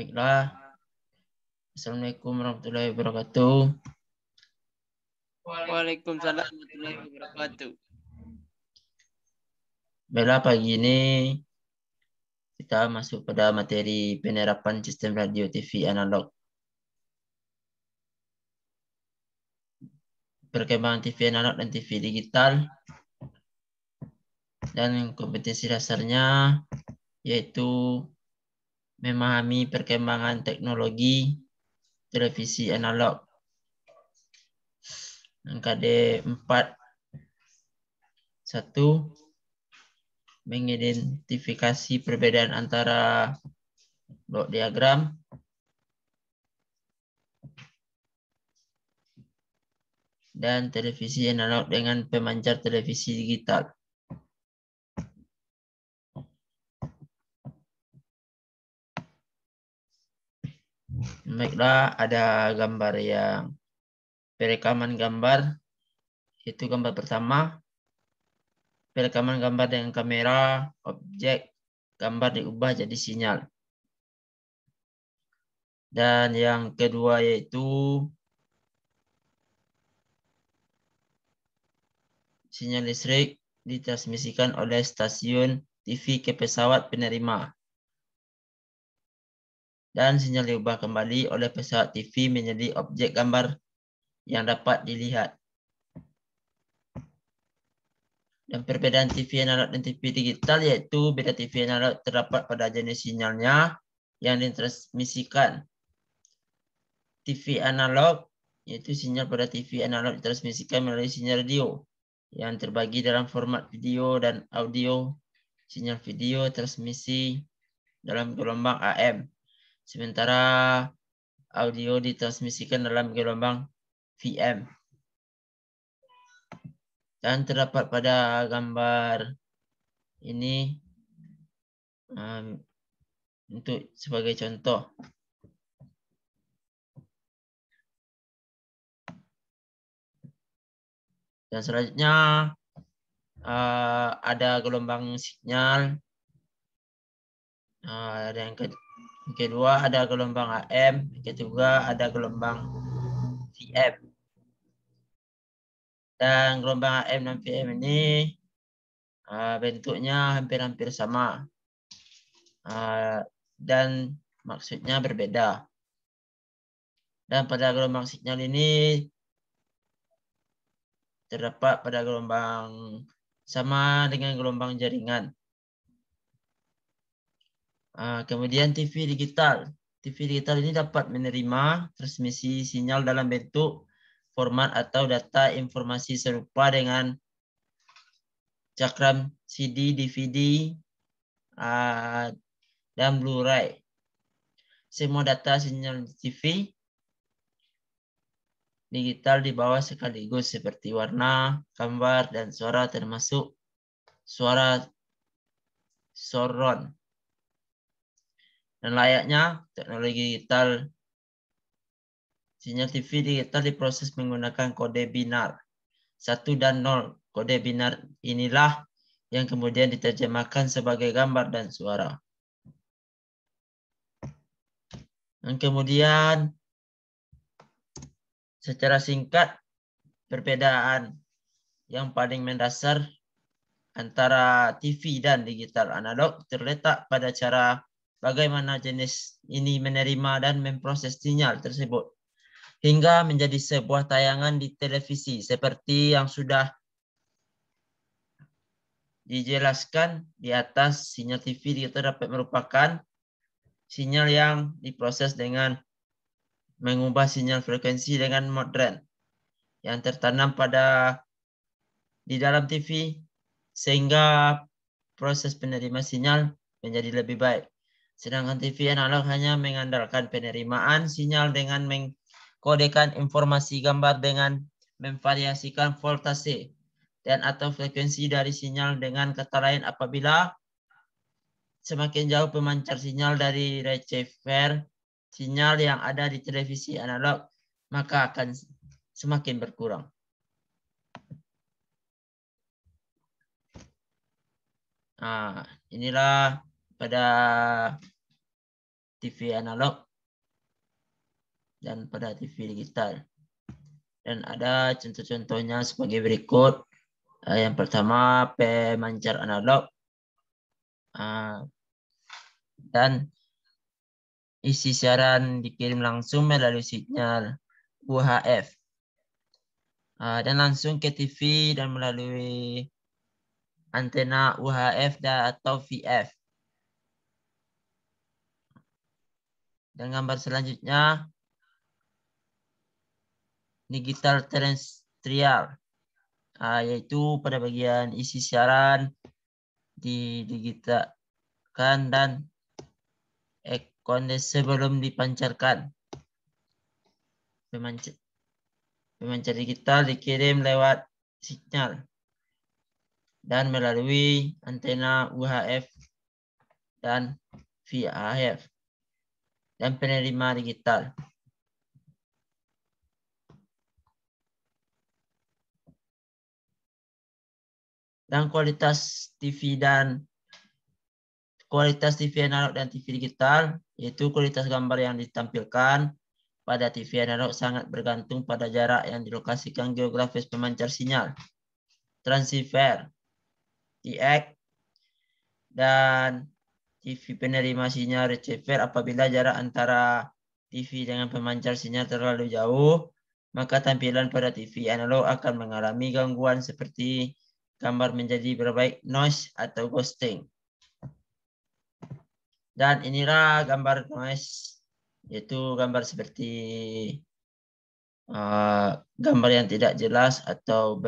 Baiklah. Assalamualaikum warahmatullahi wabarakatuh. Waalaikumsalam warahmatullahi wabarakatuh. Baiklah, pagi ini kita masuk pada materi penerapan sistem radio TV analog. Perkembangan TV analog dan TV digital. Dan kompetensi dasarnya yaitu memahami perkembangan teknologi televisi analog. KD 4.1 mengidentifikasi perbedaan antara blok diagram dan televisi analog dengan pemancar televisi digital. Baiklah, ada gambar yang perekaman gambar, itu gambar pertama. Perekaman gambar dengan kamera, objek gambar diubah jadi sinyal. Dan yang kedua yaitu sinyal listrik ditransmisikan oleh stasiun TV ke pesawat penerima. Dan sinyal diubah kembali oleh pesawat TV menjadi objek gambar yang dapat dilihat. Dan perbedaan TV analog dan TV digital yaitu beda TV analog terdapat pada jenis sinyalnya yang ditransmisikan. TV analog yaitu sinyal pada TV analog ditransmisikan melalui sinyal radio yang terbagi dalam format video dan audio. Sinyal video transmisi dalam gelombang AM, sementara audio ditransmisikan dalam gelombang VM. Dan terdapat pada gambar ini untuk sebagai contoh. Dan selanjutnya ada gelombang sinyal. Ada yang kedua ada gelombang AM, yang ketiga ada gelombang VM. Dan gelombang AM dan VM ini bentuknya hampir-hampir sama dan maksudnya berbeda. Dan pada gelombang sinyal ini terdapat pada gelombang sama dengan gelombang jaringan. Kemudian TV digital. TV digital ini dapat menerima transmisi sinyal dalam bentuk format atau data informasi serupa dengan cakram CD, DVD, dan Blu-ray. Semua data sinyal TV digital dibawa sekaligus seperti warna, gambar, dan suara termasuk suara surround. Dan layaknya teknologi digital, sinyal TV digital diproses menggunakan kode binar 1 dan 0. Kode binar inilah yang kemudian diterjemahkan sebagai gambar dan suara. Dan kemudian secara singkat, perbedaan yang paling mendasar antara TV dan digital analog terletak pada cara bagaimana jenis ini menerima dan memproses sinyal tersebut hingga menjadi sebuah tayangan di televisi seperti yang sudah dijelaskan di atas. Sinyal TV digital dapat merupakan sinyal yang diproses dengan mengubah sinyal frekuensi dengan modern yang tertanam di dalam TV sehingga proses penerima sinyal menjadi lebih baik. Sedangkan TV analog hanya mengandalkan penerimaan sinyal dengan mengkodekan informasi gambar dengan memvariasikan voltase dan atau frekuensi dari sinyal. Dengan kata lain, apabila semakin jauh pemancar sinyal dari receiver sinyal yang ada di televisi analog, maka akan semakin berkurang. Inilah pada TV analog dan pada TV digital. Dan ada contoh-contohnya sebagai berikut. Yang pertama, pemancar analog. Dan isi siaran dikirim langsung melalui sinyal UHF. Dan langsung ke TV dan melalui antena UHF atau VF. Dan gambar selanjutnya, digital terestrial, yaitu pada bagian isi siaran didigitalkan dan sebelum dipancarkan. Pemancar digital dikirim lewat sinyal dan melalui antena UHF dan VHF dan penerima digital. Dan kualitas TV analog dan TV digital, yaitu kualitas gambar yang ditampilkan pada TV analog sangat bergantung pada jarak yang dilokasikan geografis pemancar sinyal, transceiver, TX, dan TV penerima sinyal receiver. Apabila jarak antara TV dengan pemancar sinyal terlalu jauh, maka tampilan pada TV analog akan mengalami gangguan seperti gambar menjadi berbaik noise atau ghosting. Dan inilah gambar noise, yaitu gambar seperti gambar yang tidak jelas atau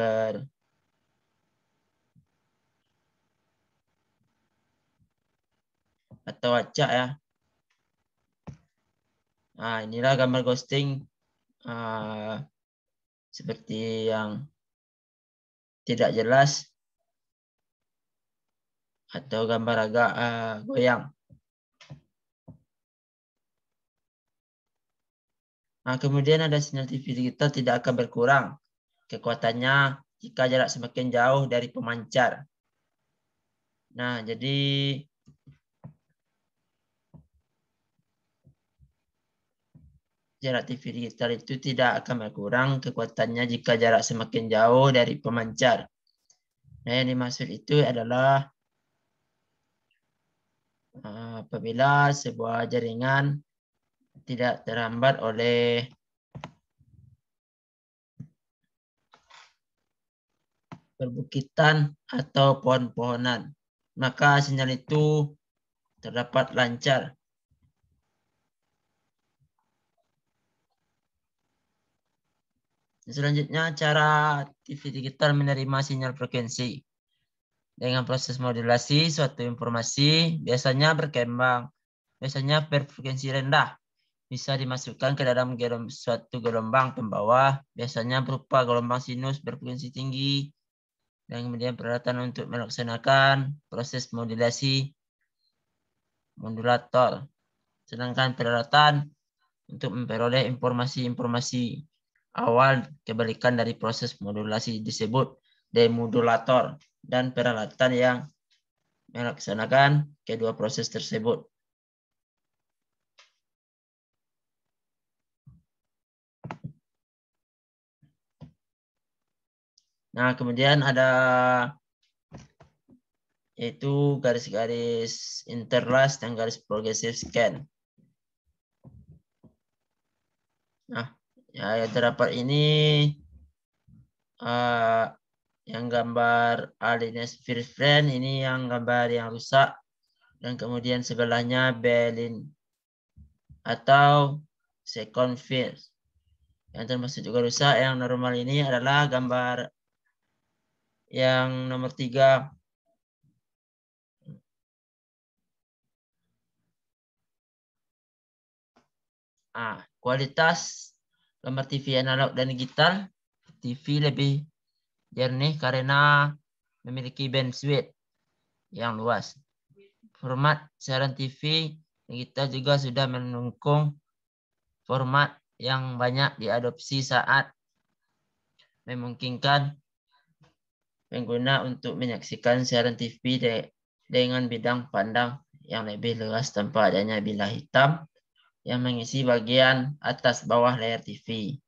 acak ya. Inilah gambar ghosting seperti yang tidak jelas atau gambar agak goyang. Kemudian ada sinyal TV digital tidak akan berkurang kekuatannya jika jarak semakin jauh dari pemancar. Jadi jarak TV digital itu tidak akan berkurang kekuatannya jika jarak semakin jauh dari pemancar. Yang dimaksud itu adalah apabila sebuah jaringan tidak terhambat oleh perbukitan atau pohon-pohonan, maka sinyal itu terdapat lancar. Selanjutnya, cara TV digital menerima sinyal frekuensi. Dengan proses modulasi, suatu informasi biasanya berfrekuensi rendah bisa dimasukkan ke dalam suatu gelombang pembawa, biasanya berupa gelombang sinus berfrekuensi tinggi, dan kemudian peralatan untuk melaksanakan proses modulator. Sedangkan peralatan untuk memperoleh informasi awal kebalikan dari proses modulasi disebut demodulator, dan peralatan yang melaksanakan kedua proses tersebut. Kemudian ada yaitu garis-garis interlace dan garis progressive scan. Yang terdapat ini yang gambar alias first frame, ini yang gambar yang rusak, dan kemudian sebelahnya Berlin atau second phase yang termasuk juga rusak. Yang normal ini adalah gambar yang nomor 3. Kualitas gambar TV analog dan digital. TV lebih jernih karena memiliki bandwidth yang luas. Format siaran TV digital juga sudah mendukung format yang banyak diadopsi saat memungkinkan pengguna untuk menyaksikan siaran TV dengan bidang pandang yang lebih luas tanpa adanya bilah hitam yang mengisi bagian atas bawah layar TV.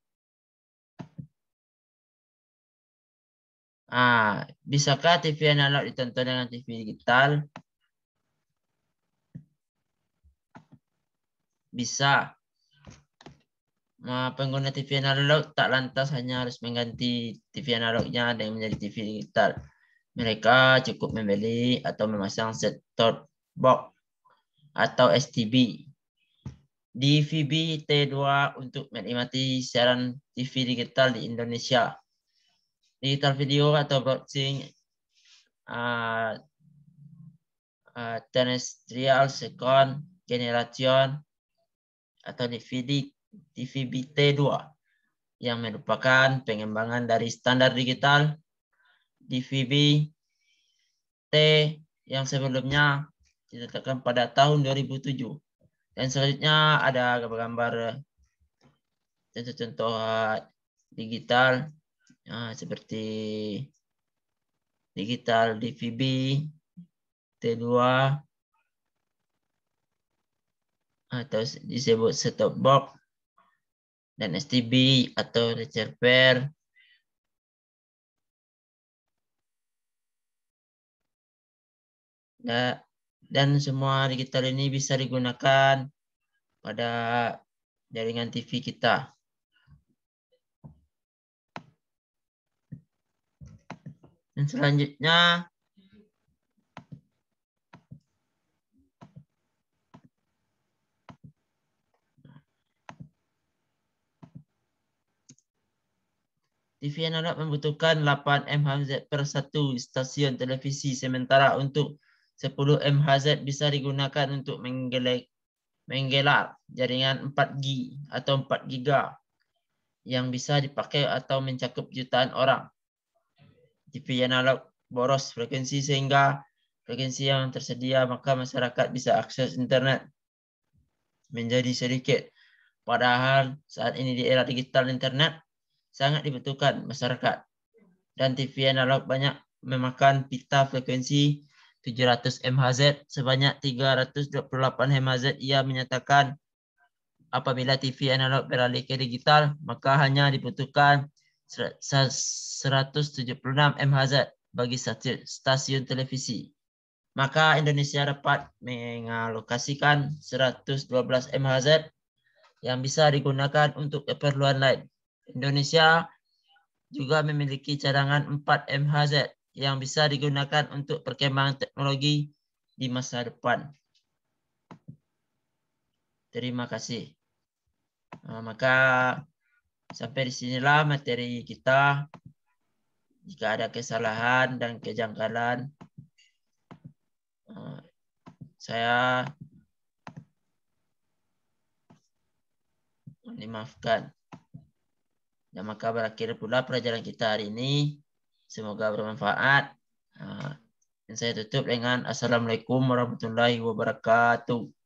Bisakah TV analog ditonton dengan TV digital? Bisa. Pengguna TV analog tak lantas hanya harus mengganti TV analognya dengan menjadi TV digital. Mereka cukup membeli atau memasang set-top box atau STB. DVB T2 untuk menikmati siaran TV digital di Indonesia. Digital video atau broadcasting terrestrial second generation atau DVB T2 yang merupakan pengembangan dari standar digital DVB T yang sebelumnya ditetapkan pada tahun 2007. Dan selanjutnya ada gambar-gambar contoh-contoh digital seperti digital DVB T2 atau disebut set-top box dan STB atau receiver. Dan semua digital ini bisa digunakan pada jaringan TV kita. Dan selanjutnya TV analog membutuhkan 8 MHz per satu stasiun televisi, sementara untuk 10 MHz bisa digunakan untuk menggelar jaringan 4G atau 4 giga yang bisa dipakai atau mencakup jutaan orang. TV analog boros frekuensi sehingga frekuensi yang tersedia maka masyarakat bisa akses internet menjadi sedikit. Padahal saat ini di era digital internet sangat dibutuhkan masyarakat. Dan TV analog banyak memakan pita frekuensi 700 MHz sebanyak 328 MHz. Ia menyatakan apabila TV analog beralih ke digital maka hanya dibutuhkan 176 MHz bagi stasiun televisi. Maka Indonesia dapat mengalokasikan 112 MHz yang bisa digunakan untuk keperluan lain. Indonesia juga memiliki cadangan 4 MHz yang bisa digunakan untuk perkembangan teknologi di masa depan. Terima kasih. Maka sampai di sinilah materi kita. Jika ada kesalahan dan kejanggalan, saya dimaafkan. Dan maka berakhir pula pelajaran kita hari ini. Semoga bermanfaat. Dan saya tutup dengan Assalamualaikum warahmatullahi wabarakatuh.